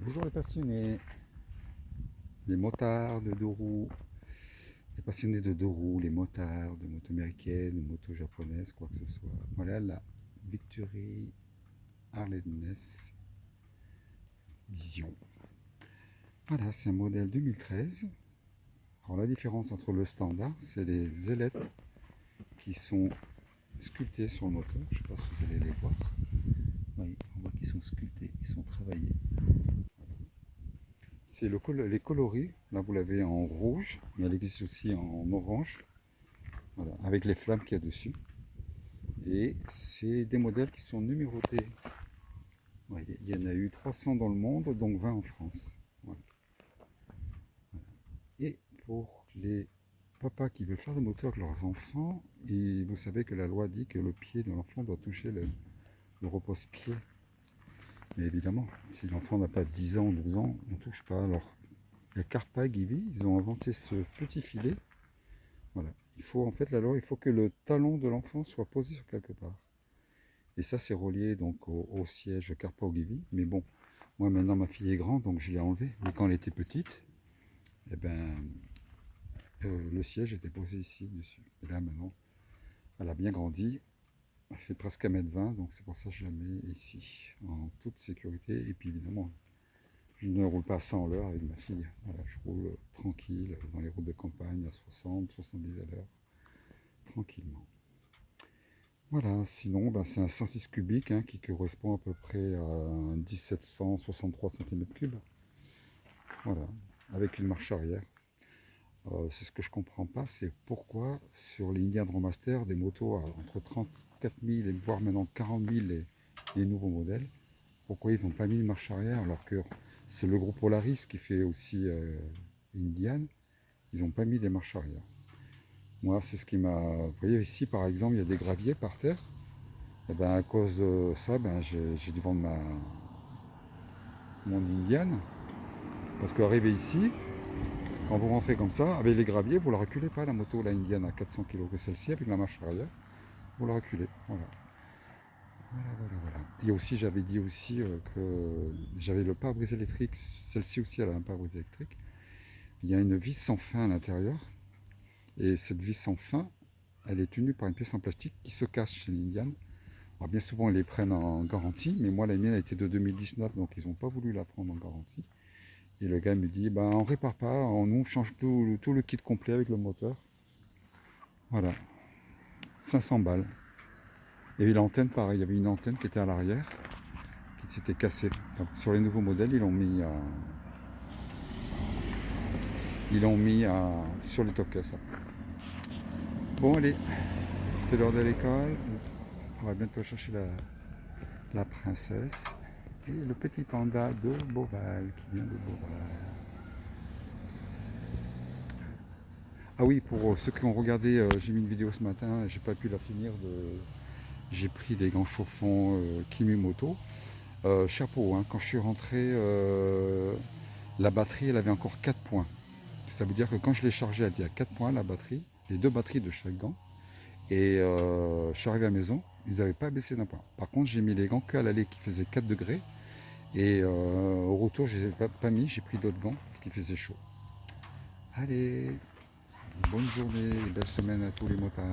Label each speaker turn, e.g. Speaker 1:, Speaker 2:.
Speaker 1: Bonjour les passionnés, les motards de deux roues, les passionnés de deux roues, les motards de moto américaine, de moto japonaise, quoi que ce soit. Voilà la Victory Harley-Davidson Vision. Voilà, c'est un modèle 2013. Alors la différence entre le standard, c'est les ailettes qui sont sculptées sur le moteur. Je ne sais pas si vous allez les voir. Oui, on voit qu'ils sont sculptés, ils sont travaillés. C'est les coloris, là vous l'avez en rouge, mais elle existe aussi en orange, voilà, avec les flammes qu'il y a dessus. Et c'est des modèles qui sont numérotés. Ouais, il y en a eu 300 dans le monde, donc 20 en France. Voilà. Et pour les papas qui veulent faire des moteurs avec leurs enfants, et vous savez que la loi dit que le pied de l'enfant doit toucher le repose-pied. Mais évidemment, si l'enfant n'a pas 10 ans ou 12 ans, on ne touche pas. Alors, les Carpa Givi, ils ont inventé ce petit filet. Voilà. Il faut en fait la loi, il faut que le talon de l'enfant soit posé sur quelque part. Et ça c'est relié donc au siège Carpa Givi. Mais bon, moi maintenant ma fille est grande donc je l'ai enlevé. Mais quand elle était petite, eh ben, le siège était posé ici dessus. Et là maintenant, elle a bien grandi. Elle fait presque 1,20 m, donc c'est pour ça que je la mets ici en toute sécurité. Et puis évidemment, je ne roule pas à 100 à l'heure avec ma fille. Voilà, je roule tranquille dans les routes de campagne à 60, 70 à l'heure, tranquillement. Voilà, sinon ben, c'est un 106 cubique hein, qui correspond à peu près à un 1763 cm3. Voilà, avec une marche arrière. C'est ce que je comprends pas, c'est pourquoi sur les Indian Master, des motos à entre 34 000 et voire maintenant 40 000 les nouveaux modèles, pourquoi ils n'ont pas mis une marche arrière alors que c'est le groupe Polaris qui fait aussi Indian, ils n'ont pas mis des marches arrière. Moi c'est ce qui m'a... Vous voyez ici par exemple il y a des graviers par terre, et ben à cause de ça ben, j'ai dû vendre mon Indian, parce qu'arrivé ici, quand vous rentrez comme ça, avec les graviers, vous ne la reculez pas la moto, la Indian à 400 kg que celle-ci, avec la marche arrière, vous la reculez, voilà. Voilà. Et aussi, j'avais dit aussi que j'avais le pare-brise électrique, celle-ci aussi elle a un pare-brise électrique. Il y a une vis sans fin à l'intérieur, et cette vis sans fin, elle est tenue par une pièce en plastique qui se casse chez l'Indian. Alors bien souvent, ils les prennent en garantie, mais moi la mienne a été de 2019, donc ils n'ont pas voulu la prendre en garantie. Et le gars me dit, bah, on répare pas, on change tout le kit complet avec le moteur. Voilà, 500 balles. Et l'antenne, pareil, il y avait une antenne qui était à l'arrière, qui s'était cassée. Donc, sur les nouveaux modèles, ils l'ont mis sur les top caisses. Bon, allez, c'est l'heure de l'école. On va bientôt chercher la princesse. Et le petit panda de Beauval, qui vient de Beauval. Ah oui, pour ceux qui ont regardé, j'ai mis une vidéo ce matin, j'ai pas pu la finir. J'ai pris des gants chauffants Kimimoto. Chapeau, hein, quand je suis rentré, la batterie elle avait encore 4 points. Ça veut dire que quand je l'ai chargé, elle était à 4 points la batterie, les deux batteries de chaque gant. Et je suis arrivé à la maison, ils n'avaient pas baissé d'un point. Par contre, j'ai mis les gants qu'à l'aller qui faisait 4 degrés. Et au retour, je ne les ai pas mis, j'ai pris d'autres gants parce qu'il faisait chaud. Allez, bonne journée et belle semaine à tous les motards.